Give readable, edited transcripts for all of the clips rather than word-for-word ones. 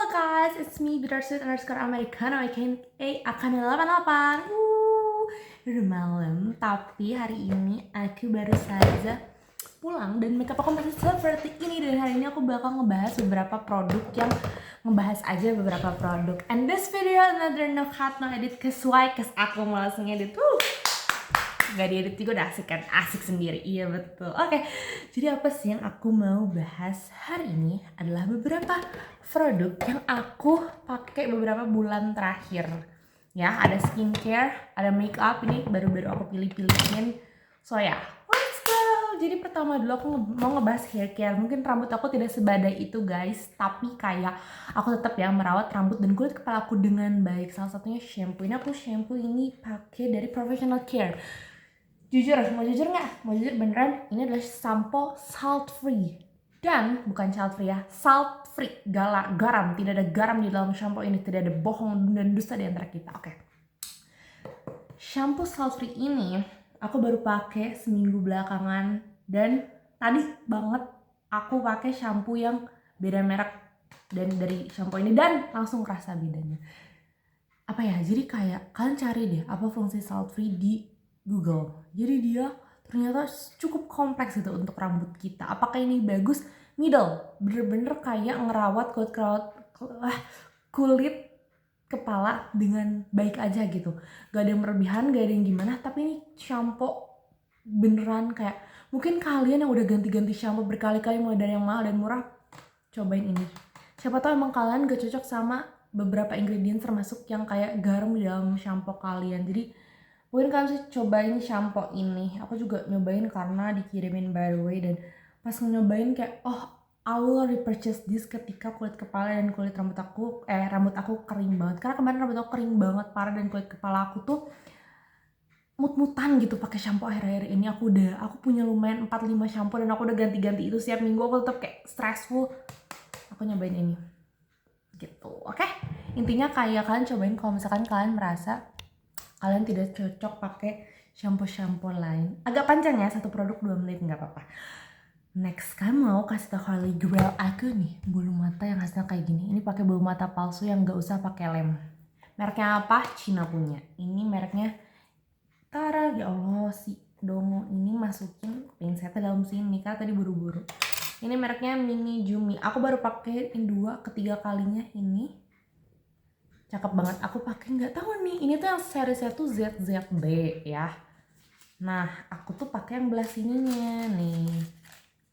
guys, it's me Bittersweet_Americano aka Akane88. Udah malam, tapi hari ini aku baru saja pulang dan makeup aku masih seperti ini. Dan hari ini aku bakal ngebahas beberapa produk yang ngebahas aja beberapa produk. And this video another no cut no edit cause aku mau langsung edit. Gak diedit juga udah asik kan, asik sendiri. Iya betul. Oke, jadi apa sih yang aku mau bahas hari ini adalah beberapa produk yang aku pakai beberapa bulan terakhir. Ya, ada skincare, ada makeup, ini baru-baru aku pilih-pilihin. So ya, let's go. Jadi pertama dulu aku mau ngebahas hair care. Mungkin rambut aku tidak sebadai itu guys, tapi kayak aku tetap ya merawat rambut dan kulit kepala aku dengan baik. Salah satunya shampoo. Ini aku shampoo ini pakai dari Professional Care. Jujur, mau jujur nggak? Mau jujur beneran, ini adalah sampo salt free. Dan bukan salt free ya, salt free, garam. Tidak ada garam di dalam shampoo ini, tidak ada bohong dan dusta di antara kita. Oke. Shampoo salt free ini aku baru pakai seminggu belakangan dan tadi banget aku pakai shampoo yang beda merek dan dari shampoo ini dan langsung kerasa bedanya. Apa ya? Jadi kayak kalian cari deh apa fungsi salt free di Google. Jadi dia ternyata cukup kompleks gitu untuk rambut kita. Apakah ini bagus? Middle, bener-bener kayak ngerawat kulit kepala dengan baik aja gitu. Gak ada yang berlebihan, gak ada yang gimana. Tapi ini shampoo beneran kayak mungkin kalian yang udah ganti-ganti shampoo berkali-kali mulai dari yang mahal dan murah, cobain ini. Siapa tahu emang kalian gak cocok sama beberapa ingredients termasuk yang kayak garam di dalam shampoo kalian. Jadi mungkin kalian sih cobain shampoo ini. Aku juga nyobain karena dikirimin by the way. Dan pas nyobain kayak I will repurchase this ketika kulit kepala dan kulit rambut aku kering banget. Karena kemarin rambut aku kering banget parah dan kulit kepala aku tuh mut-mutan gitu pakai shampoo akhir-akhir ini. Aku punya lumayan 4-5 shampoo dan aku udah ganti-ganti itu setiap minggu. Aku tetap kayak stressful. Aku nyobain ini gitu. Oke? Intinya kayak kalian cobain kalau misalkan kalian merasa kalian tidak cocok pakai shampoo lain. Agak panjang ya, satu produk 2 menit nggak apa-apa. Next, kalian mau kasih tau Holy Grail aku nih, bulu mata yang hasilnya kayak gini. Ini pakai bulu mata palsu yang nggak usah pakai lem. Mereknya apa? Cina punya. Ini mereknya Tara. Ya Allah, si Dongo ini masukin pinsetnya dalam sini karena tadi buru-buru. Ini mereknya Mini Jumi. Aku baru pakai 2-3 kalinya ini. Cakep banget. Aku pakai nggak tahu nih. Ini tuh yang seriesnya tuh ZZB ya. Nah, aku tuh pakai yang belah sininya nih.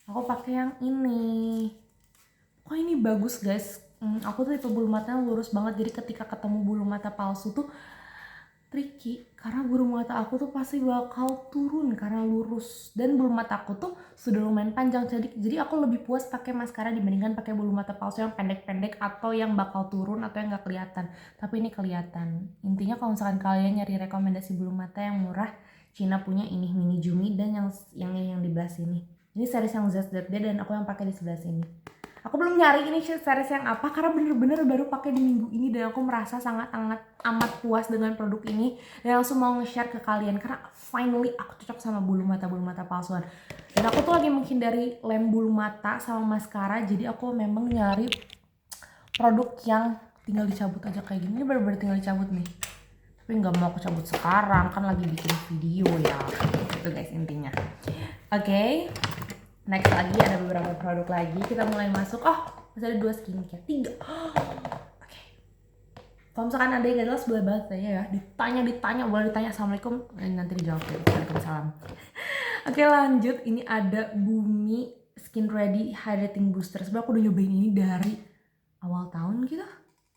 Aku pakai yang ini. Kok ini bagus guys. Aku tuh tipe bulu mata yang lurus banget. Jadi ketika ketemu bulu mata palsu tuh tricky karena bulu mata aku tuh pasti bakal turun karena lurus dan bulu mata aku tuh sudah lumayan panjang, jadi aku lebih puas pakai maskara dibandingkan pakai bulu mata palsu yang pendek-pendek atau yang bakal turun atau yang nggak kelihatan. Tapi ini kelihatan. Intinya kalau misalkan kalian nyari rekomendasi bulu mata yang murah, Cina punya ini Mini Jumi dan yang di belah sini. Ini series yang ZZB dan aku yang pakai di sebelah sini. Aku belum nyari ini series yang apa karena bener-bener baru pakai di minggu ini dan aku merasa sangat amat puas dengan produk ini dan langsung mau nge-share ke kalian karena finally aku cocok sama bulu mata palsuan. Dan aku tuh lagi menghindari lem bulu mata sama maskara, jadi aku memang nyari produk yang tinggal dicabut aja kayak gini. Ini bener-bener tinggal dicabut nih. Tapi nggak mau aku cabut sekarang kan lagi bikin video ya. Itu guys intinya. Oke. Next lagi ada beberapa produk lagi. Kita mulai masuk. Masih ada 2 skincare, 3. Oke. Kalau misalkan ada yang gak jelas boleh banget tanya ya. Ditanya, boleh ditanya. Assalamualaikum, nanti dijawab ya. Waalaikumsalam. Oke lanjut. Ini ada Bumi Skin Ready Hydrating Booster. Sebenarnya aku udah nyobain ini dari awal tahun gitu.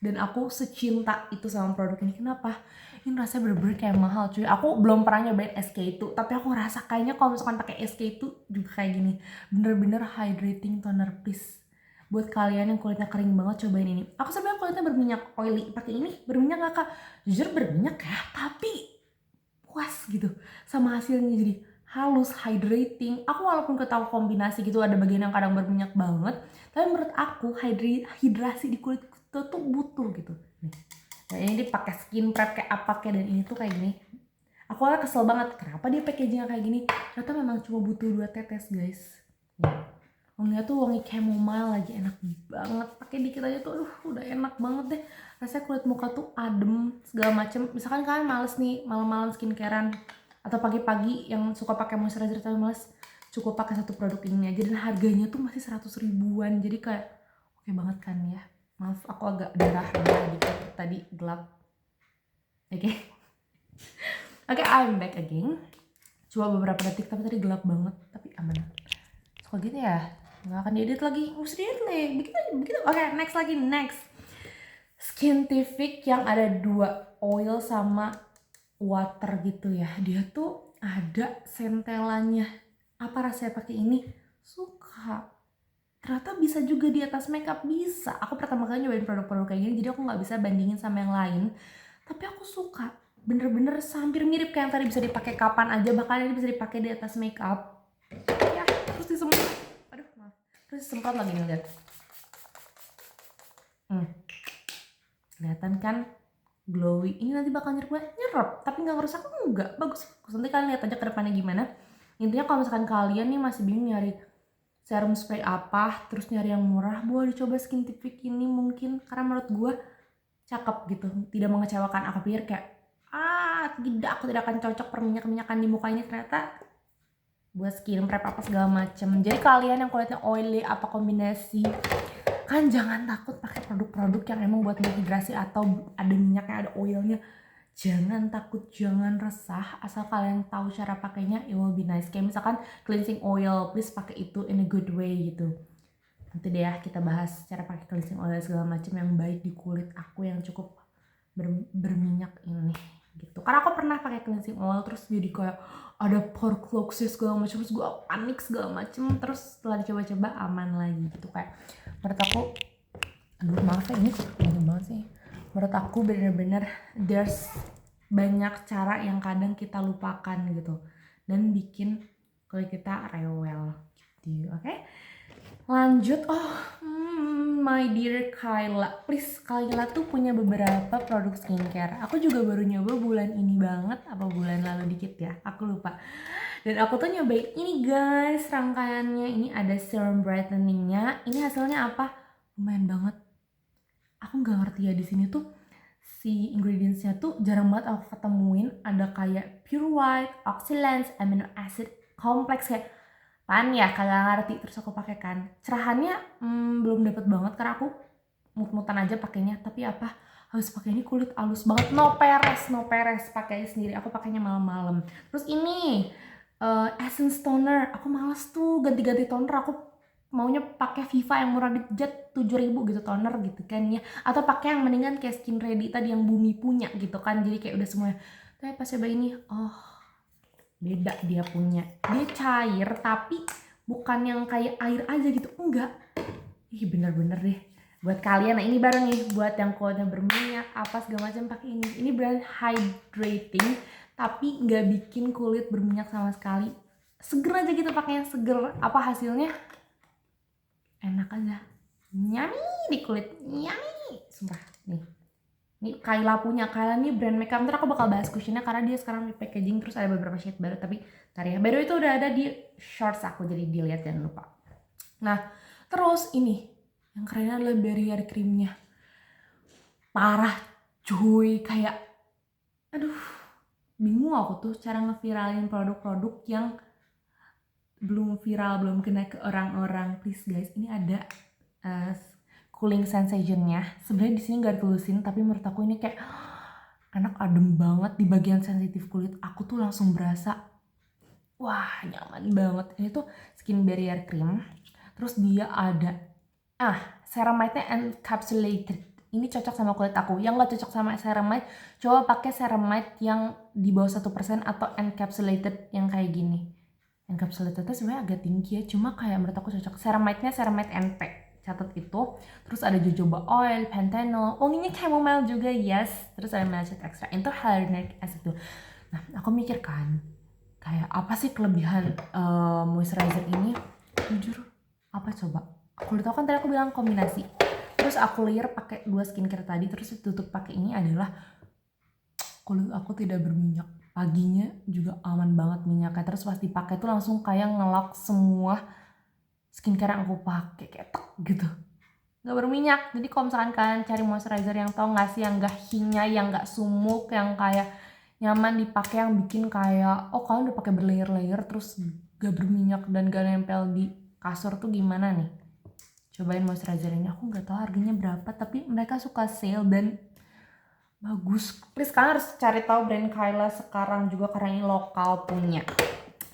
Dan aku secinta itu sama produk ini. Kenapa? Ini rasanya bener-bener kayak mahal cuy. Aku belum pernah nyobain SK2, tapi aku ngerasa kayaknya kalau misalkan pakai SK2 juga kayak gini. Bener-bener hydrating toner piece. Buat kalian yang kulitnya kering banget, cobain ini. Aku sebenarnya kulitnya berminyak oily. Pakai ini berminyak gak kak? Jujur berminyak ya, tapi puas gitu sama hasilnya. Jadi halus, hydrating. Aku walaupun ketahui kombinasi gitu ada bagian yang kadang berminyak banget, tapi menurut aku hidrasi di kulit kita tuh butuh gitu. Nih. Nah ini dipakai skin prep kayak apa kayak, dan ini tuh kayak gini. Aku awalnya kesel banget kenapa dia packagingnya kayak gini. Ternyata memang cuma butuh 2 tetes guys. Nih. Wanginya tuh wangi chamomile lagi, enak banget. Pakai dikit aja tuh aduh udah enak banget deh. Rasanya kulit muka tuh adem segala macem. Misalkan kalian males nih malam-malam skincarean atau pagi-pagi yang suka pakai moisturizer tapi males, cukup pakai satu produk ini aja dan harganya tuh masih 100 ribuan. Jadi kayak oke banget kan ya. Maaf aku agak darah dikit tadi gelap. Oke. Oke, I'm back again. Cuma beberapa detik tapi tadi gelap banget, tapi aman. Suka gitu ya, nggak akan diedit lagi, mesti diedit lagi, begitu. Oke, next. Skintific yang ada 2 oil sama water gitu ya. Dia tuh ada sentelanya. Apa rasanya pakai ini? Suka. Ternyata bisa juga di atas makeup, bisa. Aku pertama kali nyobain produk-produk kayak gini, jadi aku nggak bisa bandingin sama yang lain. Tapi aku suka. Bener-bener hampir mirip kayak yang tadi, bisa dipakai kapan aja, bahkan ini bisa dipakai di atas makeup. Ya, terus disemprot. Aduh, maaf. Terus disemprot lagi nih, lihat. Kelihatan kan glowy. Ini nanti bakal nyerap, tapi nggak ngerusak, enggak. Bagus. Nanti kalian lihat aja ke depannya gimana. Intinya kalau misalkan kalian nih masih bingung nyari serum spray apa, terus nyari yang murah, boleh dicoba Skintific ini mungkin, karena menurut gue cakep gitu, tidak mengecewakan. Aku pikir kayak tidak, aku tidak akan cocok perminyak-minyakan di muka ini, ternyata buat skin prep apa segala macem. Jadi kalian yang kulitnya oily apa kombinasi, kan jangan takut pakai produk-produk yang emang buat dehidrasi atau ada minyaknya, ada oilnya. Jangan takut, jangan resah, asal kalian tahu cara pakainya, it will be nice. Kayak misalkan cleansing oil, please pakai itu in a good way gitu. Nanti deh ya kita bahas cara pakai cleansing oil segala macam yang baik di kulit aku yang cukup berminyak ini gitu. Karena aku pernah pakai cleansing oil terus jadi kayak ada pore clog segala macam, terus gue panik segala macam, terus setelah dicoba-coba aman lagi gitu. Kayak menurut aku, aduh maaf ya ini banyak banget sih. Menurut aku bener-bener there's banyak cara yang kadang kita lupakan gitu dan bikin kulit kita rewel gitu. Oke? Lanjut. My dear Kyla, please, Kyla tuh punya beberapa produk skincare. Aku juga baru nyoba bulan ini banget, apa bulan lalu dikit ya, aku lupa. Dan aku tuh nyobain ini guys, rangkaiannya. Ini ada serum brightening-nya. Ini hasilnya apa? Lumayan banget. Aku nggak ngerti ya, di sini tuh si ingredients-nya tuh jarang banget aku ketemuin. Ada kayak pure white, oxalate, amino acid complex, kayak pan ya kagak ngerti. Terus aku pakai kan, cerahannya belum dapet banget karena aku mut-mutan aja pakainya. Tapi apa, harus pakai ini, kulit halus banget, no peres pakai sendiri. Aku pakainya malam-malam. Terus ini essence toner, aku males tuh ganti-ganti toner. Aku maunya pakai Viva yang murah dikit 7.000 gitu toner gitu kan ya, atau pakai yang mendingan kayak Skin Ready tadi yang Bumi punya gitu kan, jadi kayak udah semuanya. Tapi pas coba ini, beda. Dia punya, dia cair tapi bukan yang kayak air aja gitu, enggak. Bener-bener deh buat kalian. Nah ini baru nih buat yang kulitnya berminyak apa segala macam, pakai ini. Ini brand hydrating tapi nggak bikin kulit berminyak sama sekali, seger aja gitu, pakainya seger. Apa hasilnya? Enak aja, nyami di kulit, nyami sumpah. Nih, ini Kyla punya. Kyla nih brand makeup, ntar aku bakal bahas cushionnya karena dia sekarang di packaging, terus ada beberapa shade baru. Tapi ntar ya, by the way itu udah ada di shorts aku, jadi dilihat jangan lupa. Nah terus ini yang kerennya adalah barrier creamnya, parah cuy. Kayak aduh, bingung aku tuh cara ngeviralin produk-produk yang belum viral, belum kena ke orang-orang. Please guys, ini ada cooling sensationnya. Sebenarnya di sini nggak ditulisin, tapi menurut aku ini kayak anak adem banget di bagian sensitif kulit aku tuh, langsung berasa wah nyaman banget. Ini tuh skin barrier cream, terus dia ada ceramide-nya encapsulated. Ini cocok sama kulit aku. Yang nggak cocok sama ceramide, coba pakai ceramide yang di bawah 1% atau encapsulated yang kayak gini. Encapsulated itu sebenarnya agak tinggi ya, cuma kayak menurut aku cocok. Ceramide-nya ceramide NP, catat itu. Terus ada jojoba oil, panthenol, wanginya chamomile juga, yes. Terus ada melancet extra, itu hyaluronic acid tuh. Nah aku mikir kan, kayak apa sih kelebihan moisturizer ini? Jujur, apa coba? Aku udah tau kan tadi aku bilang kombinasi. Terus aku layer pakai 2 skincare tadi, terus tutup pakai ini, adalah kulit aku tidak berminyak. Paginya juga aman banget minyaknya. Terus pas dipakai tuh langsung kayak ngelak semua skincare yang aku pakai kayak tek gitu, nggak berminyak. Jadi kalau misalkan kalian cari moisturizer yang tau nggak sih, yang nggak hinga, yang nggak sumuk, yang kayak nyaman dipakai, yang bikin kayak oh kalian udah pakai berlayer-layer terus gak berminyak dan gak nempel di kasur tuh gimana nih, cobain moisturizer ini. Aku nggak tahu harganya berapa tapi mereka suka sale dan bagus. Please kalian harus cari tahu brand Kyla sekarang juga karena ini lokal punya.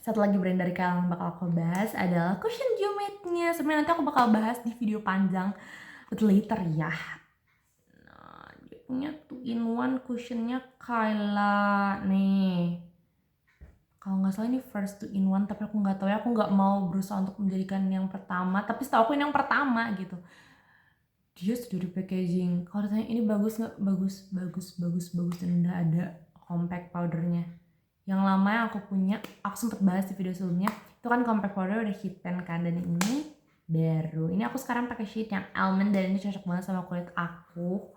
Satu lagi brand dari Kyla yang bakal aku bahas adalah Cushion Dew Matte-nya. Sebenarnya nanti aku bakal bahas di video panjang but later ya. Nah, dia punya 2-in-1 cushionnya Kyla nih. Kalau nggak salah ini first 2-in-1 tapi aku nggak tahu ya, aku nggak mau berusaha untuk menjadikan yang pertama, tapi setahu aku ini yang pertama gitu. Dia sudah di packaging. Kalau ditanya ini bagus nggak, bagus dan udah ada compact powdernya. Yang lama yang aku punya, aku sempet bahas di video sebelumnya, itu kan compact powder udah hit trend kan, dan ini baru. Ini aku sekarang pakai shade yang almond dan ini cocok banget sama kulit aku.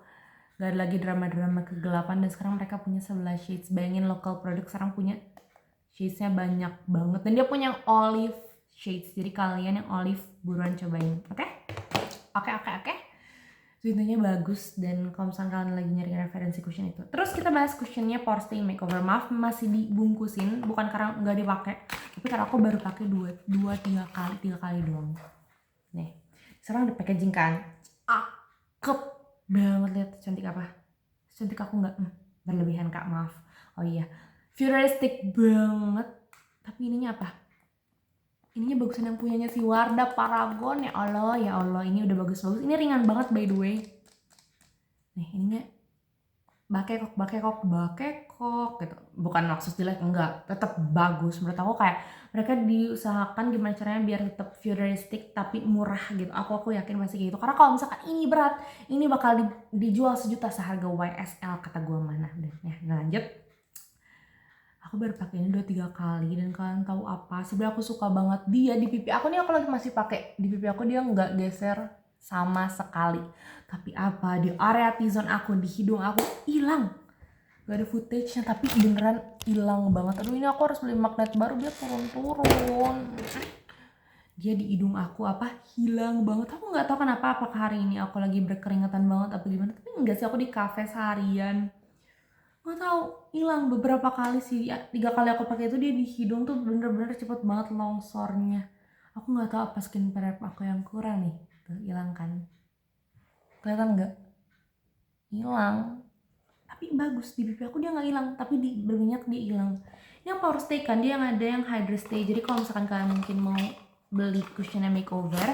Gak ada lagi drama-drama kegelapan dan sekarang mereka punya 11 shades. Bayangin local produk sekarang punya shadesnya banyak banget dan dia punya yang olive shades, jadi kalian yang olive buruan cobain. Oke. Intinya bagus, dan kalau misalnya kalian lagi nyari referensi cushion itu. Terus kita bahas cushionnya Pore Stay Makeover. Maaf masih dibungkusin, bukan karena nggak dipakai, tapi karena aku baru pakai 3 kali doang. Nih sekarang udah packaging kan, cakep banget, lihat cantik apa, cantik aku nggak? Berlebihan kak, maaf. Oh iya, futuristic banget. Tapi ininya apa? Ininya bagusan yang punyanya si Wardah Paragon. Ya Allah, ini udah bagus. Ini ringan banget by the way. Nih ininya bakekok gitu. Bukan maksud jelek, enggak, tetap bagus. Menurut aku kayak mereka diusahakan gimana caranya biar tetap futuristic tapi murah gitu. Aku yakin pasti kayak gitu. Karena kalau misalkan ini berat, ini bakal dijual sejuta seharga YSL kata gua mana. Ya, lanjut. Aku baru pakai ini 2-3 kali dan kalian tahu apa? Sebenarnya aku suka banget dia di pipi aku nih. Aku lagi masih pakai di pipi aku, dia nggak geser sama sekali. Tapi apa, di area T-zone aku, di hidung aku hilang. Gak ada footage-nya tapi beneran hilang banget. Aduh ini aku harus beli magnet baru biar turun. Dia di hidung aku hilang banget. Aku nggak tahu kenapa, apakah hari ini aku lagi berkeringatan banget apa gimana. Tapi enggak sih, aku di cafe seharian. Nggak tahu, hilang beberapa kali sih. 3 kali aku pakai itu dia di hidung tuh bener-bener cepet banget longsornya. Aku nggak tahu apa skincare aku yang kurang nih. Tuh hilang kan, kelihatan nggak? Hilang. Tapi bagus, di pipi aku dia nggak hilang, tapi di berminyak dia hilang. Yang Pore Stay kan dia yang ada yang Hydra Stay. Jadi kalau misalkan kalian mungkin mau beli cushionnya makeover,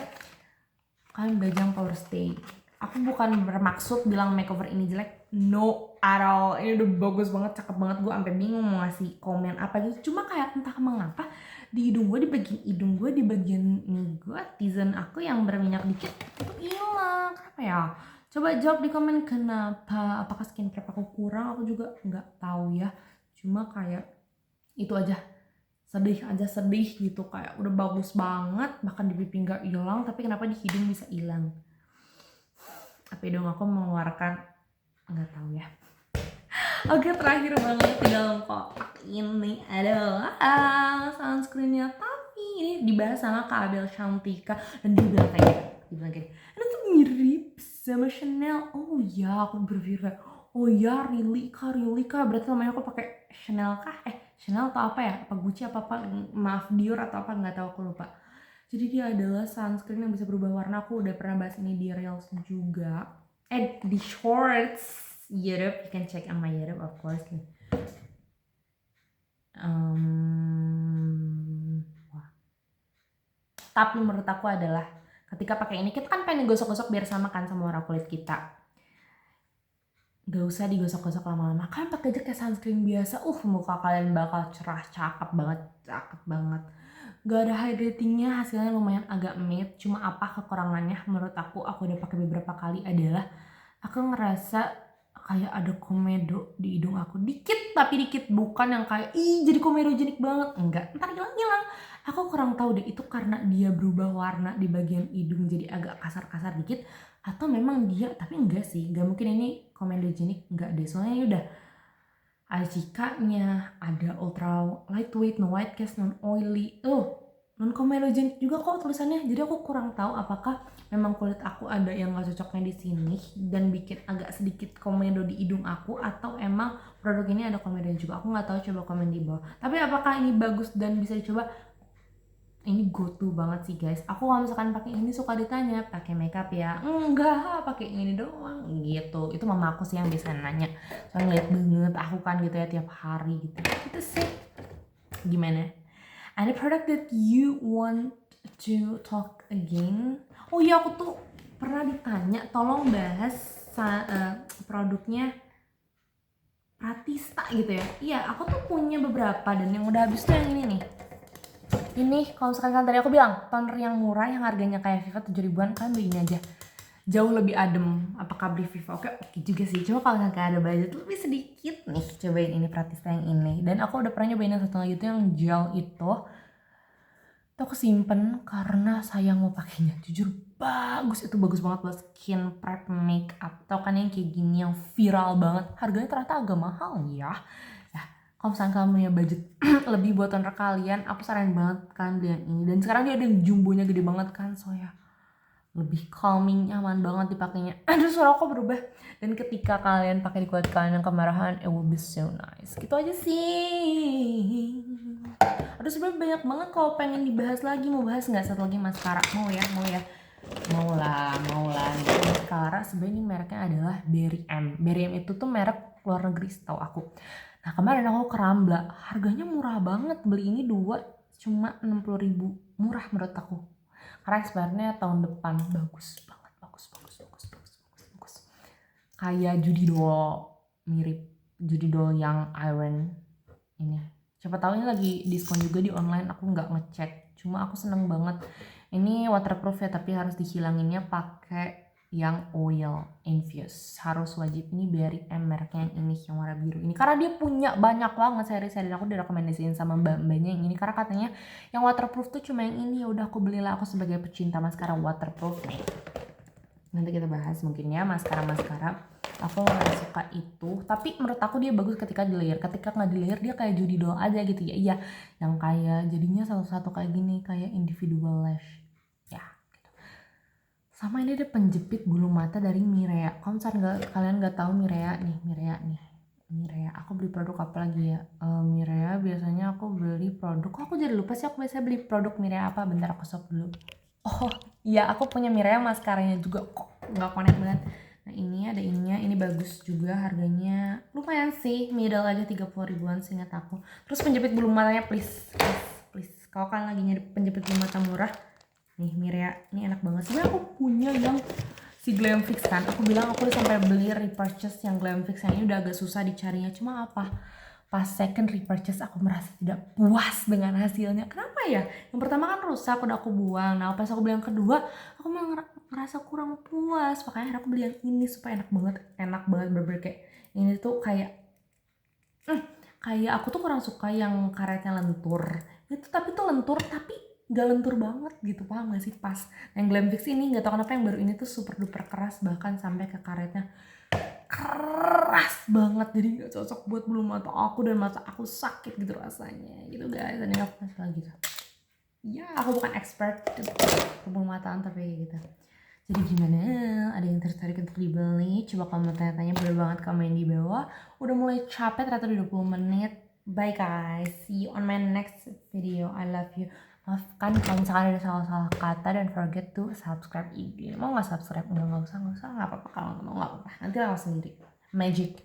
kalian bajang Pore Stay. Aku bukan bermaksud bilang makeover ini jelek, no at all. Ini udah bagus banget, cakep banget. Gue sampai bingung mau ngasih komen apa gitu. Cuma kayak entah mengapa di hidung gue, di bagian hidung gue, di bagian ini gue, T-zone aku yang berminyak dikit itu hilang. Kenapa ya? Coba jawab di komen kenapa. Apakah skincare aku kurang? Aku juga nggak tahu ya. Cuma kayak itu aja. Sedih gitu, kayak udah bagus banget, bahkan di pipi nggak hilang, tapi kenapa di hidung bisa hilang? Apa hidung aku mengeluarkan, nggak tahu ya. Oke, terakhir banget di dalam kotak ini adalah sunscreennya, tapi ini dibahas sama Kak Abel Shantika dan dia bilang kayak ini tuh mirip sama Chanel. Oh ya, aku berpikir kayak oh ya, really kak, berarti namanya aku pakai Chanel kah? Chanel atau apa ya? Apa Gucci apa maaf, Dior atau apa, nggak tahu, aku lupa. Jadi dia adalah sunscreen yang bisa berubah warna. Aku udah pernah bahas ini di Reels juga. Di shorts YouTube, you can check on my YouTube of course. Tapi menurut aku adalah ketika pakai ini, kita kan pengen gosok-gosok biar sama kan sama warna kulit kita. Gak usah digosok-gosok lama-lama, kalian pakai aja kayak sunscreen biasa. Muka kalian bakal cerah, cakep banget. Gak ada hydratingnya, hasilnya lumayan agak matte. Cuma apa kekurangannya menurut aku udah pakai beberapa kali adalah aku ngerasa kayak ada komedo di hidung aku dikit, tapi dikit, bukan yang kayak jadi komedogenik banget, enggak, ntar hilang. Aku kurang tahu deh itu karena dia berubah warna di bagian hidung jadi agak kasar-kasar dikit, atau memang dia, tapi enggak sih, gak mungkin ini komedogenik, enggak deh, soalnya ya udah AJK-nya ada ultra lightweight, no white cast, non oily. non comedogenic juga kok tulisannya. Jadi aku kurang tahu apakah memang kulit aku ada yang gak cocoknya di sini dan bikin agak sedikit komedo di hidung aku, atau emang produk ini ada komedonya juga. Aku nggak tahu, coba komen di bawah. Tapi apakah ini bagus dan bisa dicoba? Ini go to banget sih guys. Aku kalau misalkan pakai ini suka ditanya pakai makeup ya, enggak, pakai ini doang gitu. Itu mama aku sih yang biasa nanya, soalnya ngeliat banget aku kan gitu ya tiap hari gitu. Itu sih. Gimana, any product that you want to talk again? Oh iya, aku tuh pernah ditanya tolong bahas produknya Pratista gitu ya. Iya, aku tuh punya beberapa dan yang udah habis tuh yang ini nih. Ini kalau misalkan kan tadi aku bilang toner yang murah yang harganya kayak Viva 7 ribuan, kan beli ini aja. Jauh lebih adem. Apakah beli Viva? Oke juga sih. Cuma kalau misalkan ada budget lebih sedikit nih, cobain ini Pratista yang ini. Dan aku udah pernah nyobain yang satu lagi itu yang gel itu. Itu aku simpen karena sayang mau pakainya. Jujur bagus, itu bagus banget buat skin prep makeup. Tau kan yang kayak gini yang viral banget. Harganya ternyata agak mahal ya. Kalau misalnya kamu punya budget lebih buat toner kalian, aku saranin banget kan beli yang ini. Dan sekarang dia ada yang jumbonya gede banget kan, so ya lebih calming, nyaman banget dipakainya. Aduh, suara aku berubah. Dan ketika kalian pakai di kulit kalian yang kemerahan, it will be so nice. Gitu aja sih. Aduh, sebenarnya banyak banget kalau pengen dibahas lagi. Mau bahas nggak satu lagi maskara? Mau ya. Mau lah. Itu maskara sebenarnya ini mereknya adalah Berry M. Berry M itu tuh merek luar negeri setahu aku. Nah, kemarin aku ke Rambla, harganya murah banget. Beli ini 2 cuma 60.000. Murah menurut aku. Karena expirednya tahun depan. Bagus banget, bagus. Kayak Judy Doll, mirip Judy Doll yang iron ini. Siapa tahu ini lagi diskon juga di online, aku nggak ngecek. Cuma aku seneng banget. Ini waterproof ya, tapi harus dihilanginnya pakai yang oil infused. Harus wajib. Ini Berry M mereknya yang ini, yang warna biru ini, karena dia punya banyak banget seri-seri. Aku direkomendasiin sama mbak-mbaknya yang ini karena katanya yang waterproof tuh cuma yang ini. Ya udah, aku belilah, aku sebagai pecinta maskara waterproof nih. Nanti kita bahas mungkin ya maskara. Aku nggak suka itu, tapi menurut aku dia bagus ketika di layer. Ketika nggak di layer dia kayak Judy Doll aja gitu ya. Iya, yang kayak jadinya satu-satu kayak gini, kayak individual lash ya gitu. Sama ini ada penjepit bulu mata dari Mirea. Kalau misalnya kalian nggak tahu Mirea nih, aku beli produk apa lagi ya? Mirea biasanya aku beli produk. Kok aku jadi lupa sih, aku biasanya beli produk Mirea apa? Bentar aku stop dulu. Oh iya, aku punya Mirea maskaranya juga kok, nggak connect banget. Nah, ini ada ininya, ini bagus juga, harganya lumayan sih, middle aja 30 ribuan seingat aku. Terus penjepit bulu matanya please. Kalau kalian lagi nyari penjepit bulu mata murah, nih Mirea, ini enak banget. Sebenarnya aku punya yang si Glam Fix kan, aku bilang aku udah sampai beli repurchase yang Glam Fix yang ini udah agak susah dicarinya. Cuma apa? Pas second repurchase aku merasa tidak puas dengan hasilnya. Kenapa ya? Yang pertama kan rusak, udah aku buang. Nah, pas aku beli yang kedua, aku malah ngerasa kurang puas. Makanya aku beli yang ini supaya enak banget bener-bener kayak ini tuh kayak aku tuh kurang suka yang karetnya lentur. Itu tapi tuh lentur tapi gak lentur banget gitu, paham gak sih? Pas yang Glam Fix ini gak tau kenapa yang baru ini tuh super duper keras, bahkan sampai ke karetnya keras banget, jadi gak cocok buat bulu mata aku dan mata aku sakit gitu rasanya gitu guys. Dan aku masalah gitu ya, aku bukan expert bulu mataan tapi gitu. Jadi gimana, ada yang tertarik untuk dibeli? Coba kamu tanya-tanya, boleh banget komen di bawah. Udah mulai capek ternyata udah 20 menit. Bye guys, see you on my next video. I love you. Maafkan kalau misalkan ada salah-salah kata, dan forget to subscribe IG. Mau nggak subscribe? Nggak usah, nggak apa-apa. Kalau nggak mau nggak apa-apa, nanti lewat sendiri. Magic.